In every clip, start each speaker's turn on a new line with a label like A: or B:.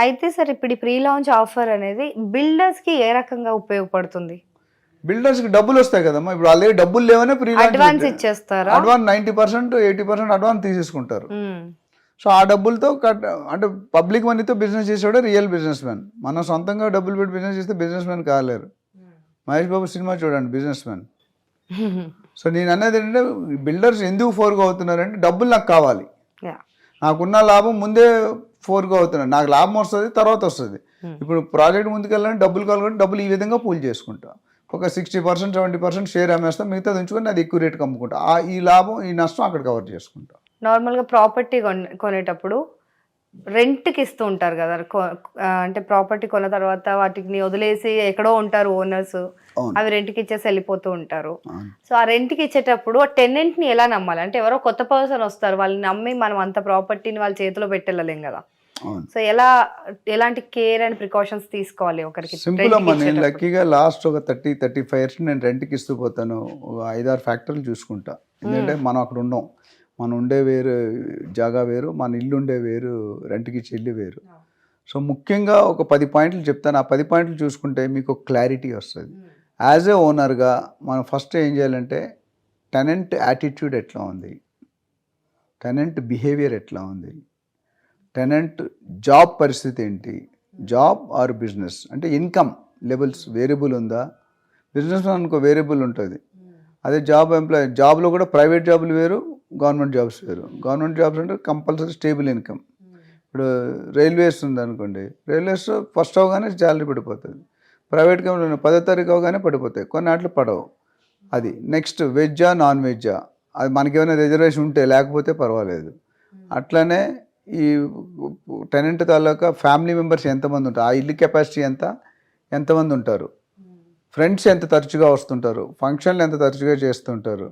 A: అయితే సార్ ఇప్పుడు ఈ ప్రీ లాంచ్ ఆఫర్ అనేది బిల్డర్స్‌కి ఏ రకంగా ఉపయోగపడుతుంది?
B: బిల్డర్స్కి డబ్బులు వస్తాయి కదమ్మా. ఇప్పుడు ఆల్రెడీ డబ్బులు లేవనే ప్రీ
A: అడ్వాన్స్ ఇచ్చేస్తారా?
B: అడ్వాన్స్ 90% 80% అడ్వాన్స్ తీసేసుకుంటారు. సో ఆ డబ్బులతో అంటే పబ్లిక్ మనీతో బిజినెస్ చేసేవాడే రియల్ బిజినెస్ మ్యాన్. మనం సొంతంగా డబ్బులు పెట్టి బిజినెస్ చేస్తే బిజినెస్ మ్యాన్ కాలేరు. మహేష్ బాబు సినిమా చూడండి, బిజినెస్ మ్యాన్. సో నేను అనేది ఏంటంటే బిల్డర్స్ ఎందుకు ఫోర్గా అవుతున్నారంటే డబ్బులు నాకు కావాలి, నాకున్న లాభం ముందే ఫోర్గా అవుతున్నాను, నాకు లాభం వస్తుంది తర్వాత వస్తుంది. ఇప్పుడు ప్రాజెక్ట్ ముందుకెళ్ళాలని డబ్బులు కావాలి కాబట్టి డబ్బులు ఈ విధంగా పూల్ చేసుకుంటా. ఒక 60% 70% షేర్ అమ్మేస్తా, మిగతా ఉంచుకొని అది ఎక్కువ రేట్కి అమ్ముకుంటా. ఈ లాభం ఈ నష్టం అక్కడ కవర్ చేసుకుంటా.
A: నార్మల్గా ప్రాపర్టీ కొనేటప్పుడు రెంట్కి ఇస్తూ ఉంటారు కదా, అంటే ప్రాపర్టీ కొన్న తర్వాత వాటిని వదిలేసి ఎక్కడో ఉంటారు ఓనర్స్, అవి రెంట్కి ఇచ్చేసి వెళ్ళిపోతూ ఉంటారు. సో ఆ రెంట్కి ఇచ్చేటప్పుడు ఆ టెనెంట్ని ఎలా నమ్మాలి? అంటే ఎవరో కొత్త పర్సన్ వస్తారు, వాళ్ళని నమ్మి మనం అంత ప్రాపర్టీని వాళ్ళ చేతిలో పెట్టెళ్ళలేం కదా. సో ఎలాంటి కేర్ అండ్ ప్రికాషన్స్ తీసుకోవాలి ఒకరికి?
B: సింపుల్ అమ్మా. నేను లక్కీగా లాస్ట్ ఒక 30-35 ఇయర్స్ నేను రెంట్కి ఇస్తూ పోతాను. ఒక 5-6 ఫ్యాక్టరీలు చూసుకుంటా. ఎందుకంటే మనం అక్కడ ఉండం, మనం ఉండే వేరు జాగా వేరు, మన ఇల్లు ఉండే వేరు, రెంట్కి చెల్లి వేరు. సో ముఖ్యంగా ఒక 10 పాయింట్లు చెప్తాను. ఆ 10 పాయింట్లు చూసుకుంటే మీకు క్లారిటీ వస్తుంది. యాజ్ ఏ ఓనర్గా మనం ఫస్ట్ ఏం చేయాలంటే టెనెంట్ యాటిట్యూడ్ ఎట్లా ఉంది, టెనెంట్ బిహేవియర్ ఎట్లా ఉంది, టెనెంట్ జాబ్ పరిస్థితి ఏంటి, జాబ్ ఆర్ బిజినెస్ అంటే ఇన్కమ్ లెవెల్స్ వేరియబుల్ ఉందా. బిజినెస్ అనుకో వేరియబుల్ ఉంటుంది, అదే జాబ్ ఎంప్లాయీ. జాబ్లో కూడా ప్రైవేట్ జాబులు వేరు, గవర్నమెంట్ జాబ్స్ వేరు. గవర్నమెంట్ జాబ్స్ అంటే కంపల్సరీ స్టేబుల్ ఇన్కమ్. ఇప్పుడు రైల్వేస్ ఉందనుకోండి, రైల్వేస్ ఫస్ట్ అవగానే శాలరీ పడిపోతుంది. ప్రైవేట్ కంపెనీ 10వ తారీఖు అవగానే పడిపోతాయి, కొన్ని వాటిలో పడవు. అది నెక్స్ట్ వెజ్జా నాన్ వెజ్జా, అది మనకేమైనా రిజర్వేషన్ ఉంటే, లేకపోతే పర్వాలేదు. అట్లనే ఈ టెనెంట్ తాలూకా ఫ్యామిలీ మెంబర్స్ ఎంతమంది ఉంటారు, ఆ ఇల్లు కెపాసిటీ ఎంతమంది ఉంటారు, ఫ్రెండ్స్ ఎంత తరచుగా వస్తుంటారు, ఫంక్షన్లు ఎంత తరచుగా చేస్తుంటారు.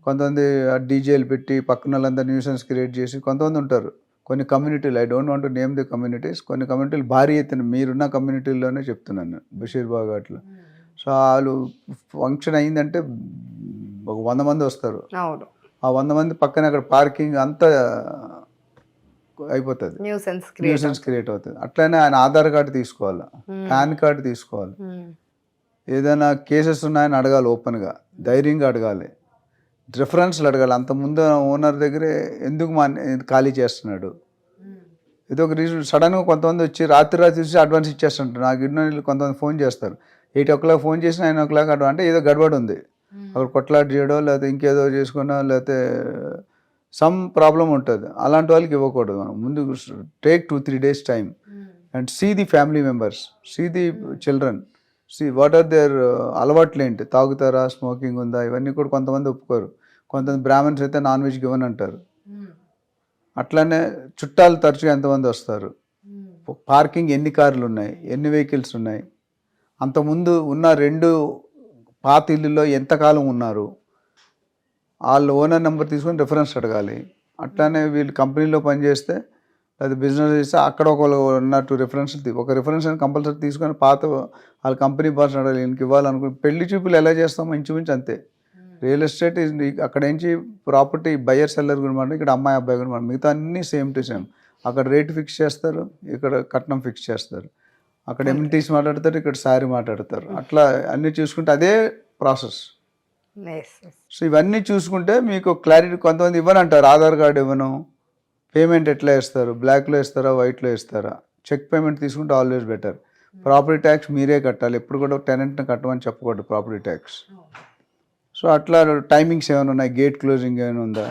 B: కొంతమంది డీజేలు పెట్టి పక్కన వాళ్ళందరూ న్యూసెన్స్ క్రియేట్ చేసి కొంతమంది ఉంటారు. కొన్ని కమ్యూనిటీలు, I don't want to name the communities, కొన్ని కమ్యూనిటీలు భారీ ఎత్తున, మీరున్న కమ్యూనిటీల్లోనే చెప్తున్నాను, బషీర్బాగ్ అట్లా. సో వాళ్ళు ఫంక్షన్ అయిందంటే ఒక 100 మంది వస్తారు. ఆ 100 మంది పక్కన అక్కడ పార్కింగ్ అంతా అయిపోతుంది, న్యూసెన్స్ క్రియేట్ అవుతుంది. అట్లనే ఆయన ఆధార్ కార్డు తీసుకోవాలి, పాన్ కార్డు తీసుకోవాలి, ఏదైనా కేసెస్ ఉన్నాయని అడగాలి, ఓపెన్గా ధైర్యంగా అడగాలి, రిఫరెన్స్లు అడగాలి. అంతకుముందు ఓనర్ దగ్గరే ఎందుకు ఖాళీ చేస్తున్నాడు, ఇది ఒక రీజన్. సడన్గా కొంతమంది వచ్చి రాత్రి చూసి అడ్వాన్స్ ఇచ్చేస్తుంటారు. నాకు ఇన్నో కొంతమంది ఫోన్ చేస్తారు, 8 o'clock ఫోన్ చేసి 9 o'clock అడ్వాన్స్, అంటే ఏదో గడబడి ఉంది, అక్కడ కొట్లాట చేయడో లేకపోతే ఇంకేదో చేసుకున్నా లేకపోతే సమ్ ప్రాబ్లం ఉంటుంది. అలాంటి వాళ్ళకి ఇవ్వకూడదు. మనం ముందు take 2-3 days time and see the family members, see the children, see what are their అలవాట్లు ఏంటి, తాగుతారా, స్మోకింగ్ ఉందా, ఇవన్నీ కూడా కొంతమంది ఒప్పుకోరు. కొంతమంది బ్రాహ్మణ్స్ అయితే నాన్ వెజ్ ఇవ్వని అంటారు. అట్లనే చుట్టాలు తరచుగా ఎంతమంది వస్తారు, పార్కింగ్ ఎన్ని కార్లు ఉన్నాయి, ఎన్ని వెహికల్స్ ఉన్నాయి, అంతకుముందు ఉన్న 2 పాత ఇల్లులో ఎంతకాలం ఉన్నారు, వాళ్ళు ఓనర్ నెంబర్ తీసుకొని రిఫరెన్స్ అడగాలి. అట్లానే వీళ్ళు కంపెనీలో పనిచేస్తే అది బిజినెస్ చేస్తే అక్కడ ఒకళ్ళు ఉన్నట్టు రిఫరెన్స్, ఒక రిఫరెన్స్ అని కంపల్సరీ తీసుకొని పాత వాళ్ళ కంపెనీ బాస్ అడగాలి, ఈయనకి ఇవ్వాలనుకుని. పెళ్లి చూపులు ఎలా చేస్తామో ఇంచుమించు అంతే. రియల్ ఎస్టేట్ అక్కడ నుంచి ప్రాపర్టీ బయ్యర్ సెల్లర్ గురించి, ఇక్కడ అమ్మాయి అబ్బాయి గురించి, మిగతా అన్నీ సేమ్ టు సేమ్. అక్కడ రేట్ ఫిక్స్ చేస్తారు, ఇక్కడ కట్నం ఫిక్స్ చేస్తారు, అక్కడ ఎమ్యూనిటీస్ మాట్లాడతారు, ఇక్కడ శారీ మాట్లాడతారు. అట్లా అన్నీ చూసుకుంటే అదే ప్రాసెస్. సో ఇవన్నీ చూసుకుంటే మీకు క్లారిటీ. కొంతమంది ఇవ్వని అంటారు, ఆధార్ కార్డు ఇవ్వను, పేమెంట్ ఎట్లా ఇస్తారు, బ్లాక్లో ఇస్తారా వైట్లో ఇస్తారా, చెక్ పేమెంట్ తీసుకుంటే ఆల్వేస్ బెటర్. ప్రాపర్టీ ట్యాక్స్ మీరే కట్టాలి, ఎప్పుడు కూడా టెనెంట్ని కట్టమని చెప్పకూడదు ప్రాపర్టీ ట్యాక్స్. సో అట్లా టైమింగ్స్ ఏమైనా ఉన్నాయి, గేట్ క్లోజింగ్ ఏమైనా ఉందా,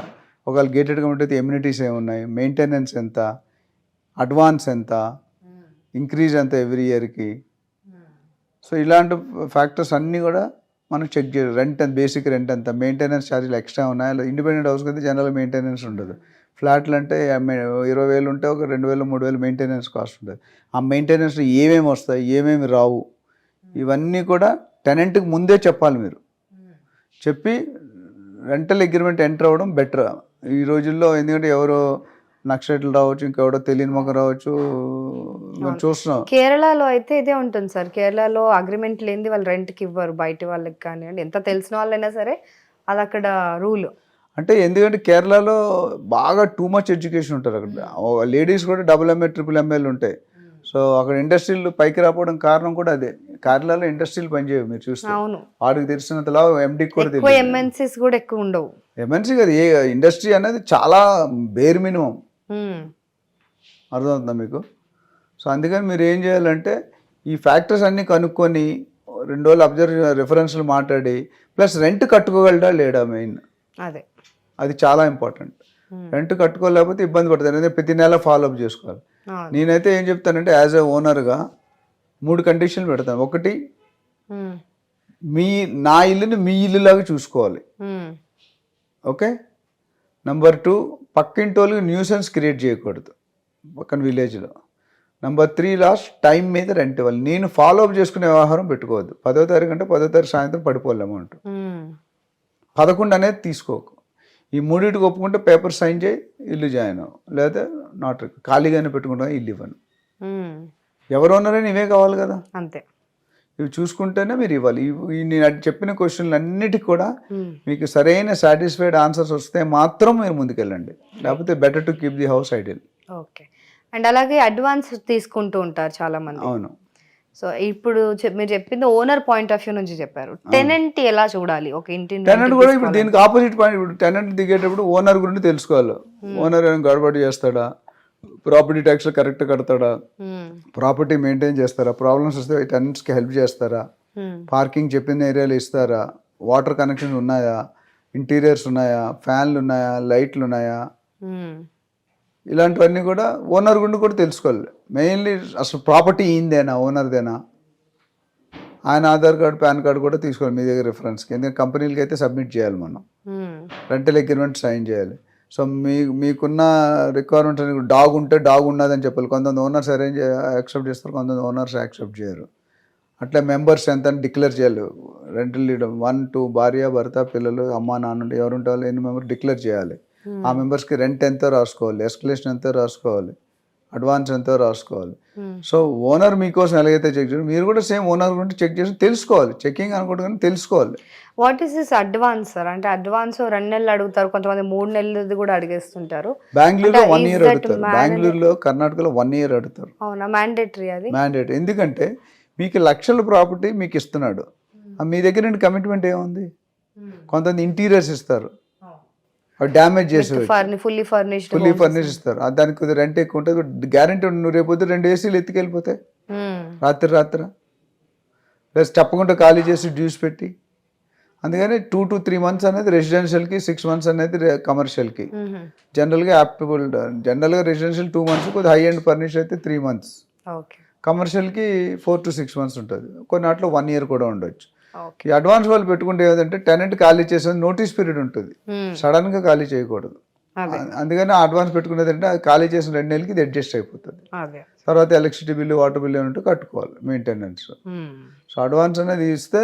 B: ఒకవేళ గేటెడ్ కమ్యూనిటీ అయితే ఎమ్యూనిటీస్ ఏమున్నాయి, మెయింటెనెన్స్ ఎంత, అడ్వాన్స్ ఎంత, ఇంక్రీజ్ ఎంత ఎవ్రీ ఇయర్కి. సో ఇలాంటి ఫ్యాక్టర్స్ అన్నీ కూడా మనం చెక్ చేయాలి. రెంట్ ఎంత, బేసిక్ రెంట్ ఎంత, మెయింటెనెన్స్ ఛార్జీలు ఎక్స్ట్రా ఉన్నాయా. ఇండిపెండెంట్ హౌస్కి అయితే జనరల్ మెయింటెనెన్స్ ఉండదు. ఫ్లాట్లు అంటే 20,000 ఉంటే ఒక 2,000-3,000 మెయింటెనెన్స్ కాస్ట్ ఉంటుంది. ఆ మెయింటెనెన్స్లో ఏమేమి వస్తాయి, ఏమేమి రావు, ఇవన్నీ కూడా టెనెంట్కి ముందే చెప్పాలి. మీరు చెప్పి రెంటల్ అగ్రిమెంట్ ఎంటర్ అవ్వడం బెటర్ ఈ రోజుల్లో. ఎందుకంటే ఎవరో నక్సలైట్లు రావచ్చు, ఇంకెవడో తెలియని మొక్క రావచ్చు, చూస్తున్నాం.
A: కేరళలో అయితే ఇదే ఉంటుంది సార్. కేరళలో అగ్రిమెంట్ లేనిది వాళ్ళు రెంట్కి ఇవ్వరు, బయట వాళ్ళకి కానివ్వండి, ఎంత తెలిసిన వాళ్ళైనా సరే, అది అక్కడ రూల్.
B: అంటే ఎందుకంటే కేరళలో బాగా టూ మచ్ ఎడ్యుకేషన్ ఉంటారు. అక్కడ లేడీస్ కూడా MA, MML ఉంటాయి. సో అక్కడ ఇండస్ట్రీలు పైకి రాకపోవడం కారణం కూడా అదే. కేరళలో ఇండస్ట్రీలు పనిచేయవు మీరు చూస్తే.
A: అవును,
B: వాడికి తెలిసినంతలా ఎండికి కూడా
A: ఎక్కువ
B: తెలియదు.
A: ఎంఎన్సీస్ కూడా ఎక్కువ ఉండవు.
B: ఎంఎన్సీ కదా, ఏ ఇండస్ట్రీ అనేది చాలా బేర్ మినిమం. అర్థమవుతుందా మీకు? సో అందుకని మీరు ఏం చేయాలంటే ఈ ఫ్యాక్టర్స్ అన్నీ కనుక్కొని 2 రోజులు అబ్జర్వ్ రిఫరెన్స్లు మాట్లాడి ప్లస్ రెంట్ కట్టుకోగలడా లేడా మెయిన్,
A: అదే
B: అది చాలా ఇంపార్టెంట్. రెంట్ కట్టుకోలేకపోతే ఇబ్బంది పడుతుంది, ఎందుకంటే ప్రతి నెల ఫాలోఅప్ చేసుకోవాలి. నేనైతే ఏం చెప్తానంటే యాజ్ ఎ ఓనర్గా 3 కండిషన్లు పెడతాను. ఒకటి, నా ఇల్లుని మీ ఇల్లులాగా చూసుకోవాలి. ఓకే. నెంబర్ 2, పక్కింటి వాళ్ళకి న్యూసెన్స్ క్రియేట్ చేయకూడదు పక్కన విలేజ్లో. నెంబర్ 3, లాస్ట్ టైం మీద రెంట్ ఇవ్వాలి. నేను ఫాలోఅప్ చేసుకునే వ్యవహారం పెట్టుకోవద్దు. 10వ తారీఖు అంటే 10వ తారీఖు సాయంత్రం పడిపోవాలి అమౌంట్. 11 అనేది తీసుకోకు. ఈ 3టికి ఒప్పుకుంటే పేపర్ సైన్ చేయి, ఇల్లు జాయిన్ అవ్వు. లేదా నాట్ ఖాళీగానే పెట్టుకుంటా, ఇల్లు ఇవ్వను. ఎవరు ఉన్నారని ఇవే కావాలి కదా,
A: అంతే.
B: ఇవి చూసుకుంటేనే మీరు ఇవ్వాలి. నేను చెప్పిన క్వశ్చన్లు అన్నిటికీ కూడా మీకు సరైన సాటిస్ఫైడ్ ఆన్సర్స్ వస్తే మాత్రం మీరు ముందుకెళ్ళండి, లేకపోతే better to keep the house ideal.
A: Okay. And అలాగే అడ్వాన్స్ తీసుకుంటూ ఉంటారు చాలా మంది.
B: అవును.
A: సో ఇప్పుడు మీరు చెప్పింది ఓనర్ పాయింట్ ఆఫ్ వ్యూ నుంచి చెప్పారు. టెనెంట్ ఎలా చూడాలి ఒక ఇంటిని?
B: టెనెంట్ కూడా ఇప్పుడు దీనికి ఆపోజిట్ పాయింట్. ఇప్పుడు టెనెంట్ దిగేటప్పుడు ఓనర్ గురించి తెలుసుకోవాలి. ఓనర్ ఏమైనా గడబడి చేస్తాడా, ప్రాపర్టీ ట్యాక్స్ కరెక్ట్ కడతాడా, ప్రాపర్టీ మెయింటైన్ చేస్తారా, ప్రాబ్లమ్స్ వస్తే టెనెంట్స్కి హెల్ప్ చేస్తారా, పార్కింగ్ చెప్పిన ఏరియాలో ఇస్తారా, వాటర్ కనెక్షన్ ఉన్నాయా, ఇంటీరియర్స్ ఉన్నాయా, ఫ్యాన్లు ఉన్నాయా, లైట్లు ఉన్నాయా, ఇలాంటివన్నీ కూడా ఓనర్ గురించి కూడా తెలుసుకోవాలి. మెయిన్లీ అసలు ప్రాపర్టీ ఈందేనా, ఓనర్దేనా, ఆయన ఆధార్ కార్డు పాన్ కార్డు కూడా తీసుకోవాలి మీ దగ్గర రిఫరెన్స్కి. ఎందుకంటే కంపెనీలకి అయితే సబ్మిట్ చేయాలి మనం, రెంటల్ అగ్రిమెంట్ సైన్ చేయాలి. సో మీకున్న రిక్వైర్మెంట్స్ డాగ్ ఉంటే డాగ్ ఉన్నదని చెప్పాలి. కొంతమంది ఓనర్స్ అరేంజ్ యాక్సెప్ట్ చేస్తారు, కొంతమంది ఓనర్స్ యాక్సెప్ట్ చేయరు. అట్లా మెంబర్స్ ఎంత అని డిక్లేర్ చేయాలి. రెంటల్ 1, 2 భార్య భర్త పిల్లలు అమ్మ నాన్న ఎవరు ఉంటారో ఎన్ని మెంబర్ డిక్లేర్ చేయాలి. ఆ మెంబర్స్కి రెంట్ ఎంతో రాసుకోవాలి, ఎస్కలేషన్ ఎంతో రాసుకోవాలి, అడ్వాన్స్ ఎంతో రాసుకోవాలి. సో ఓనర్ మీకోసం ఎలాగైతే చెక్ చేయాలి, మీరు కూడా సేమ్ ఓనర్ గురించి చెక్ చేసి తెలుసుకోవాలి. చెకింగ్ అనుకుంటే కానీ తెలుసుకోవాలి.
A: What is this advance sir? అంటే అడ్వాన్స్ 2 నెలలు అడుగుతారు, కొంతమంది 3 నెలలది కూడా అడిగేస్తుంటారు.
B: బెంగళూరులో 1 year అడుగుతారు, బెంగళూరులో కర్ణాటకలో 1 year అడుగుతారు.
A: అవునా? మ్యాండేటరీ అది?
B: మ్యాండేటరీ. ఎందుకంటే మీకు లక్షల ప్రాపర్టీ మీకు ఇస్తున్నాడు, మీ దగ్గర నుండి కమిట్మెంట్ ఏముంది? కొంతమంది ఇంటీరియర్స్ ఇస్తారు, డ్యామేజ్ చేసి
A: ఫుల్లీ
B: ఫర్నిష్ ఇస్తారు, దానికి రెంట్ ఎక్కువ ఉంటుంది. గ్యారంటీ నువ్వు రేపు 2 ACలు ఎత్తుకెళ్ళిపోతాయి రాత్రి ప్లస్ చెప్పకుండా ఖాళీ చేసి డ్యూస్ పెట్టి. అందుకని 2 to 3 months అనేది రెసిడెన్షియల్కి, 6 months అనేది కమర్షియల్కి. జనరల్గా యాప్టబుల్. జనరల్గా రెసిడెన్షియల్ 2 months, కొద్దిగా హై అండ్ ఫర్నిష్ అయితే 3 months, కమర్షియల్కి 4 to 6 months ఉంటుంది. కొన్ని వాటిలో 1 year కూడా ఉండొచ్చు. ఈ అడ్వాన్స్ వాళ్ళు పెట్టుకుంటే ఏదంటే టెనెంట్ ఖాళీ చేసేది నోటీస్ పీరియడ్ ఉంటుంది, సడన్గా ఖాళీ చేయకూడదు. అందుకని అడ్వాన్స్ పెట్టుకునేది అంటే అది ఖాళీ చేసిన 2 నెలలకి ఇది అడ్జస్ట్ అయిపోతుంది. తర్వాత ఎలక్ట్రిసిటీ బిల్లు, వాటర్ బిల్లు ఏమంటే కట్టుకోవాలి, మెయింటెనెన్స్. సో అడ్వాన్స్ అనేది ఇస్తే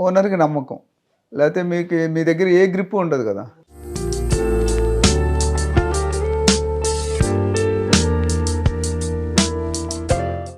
B: ఓనర్కి నమ్మకం, లేకపోతే మీ దగ్గర ఏ గ్రిప్ ఉండదు కదా.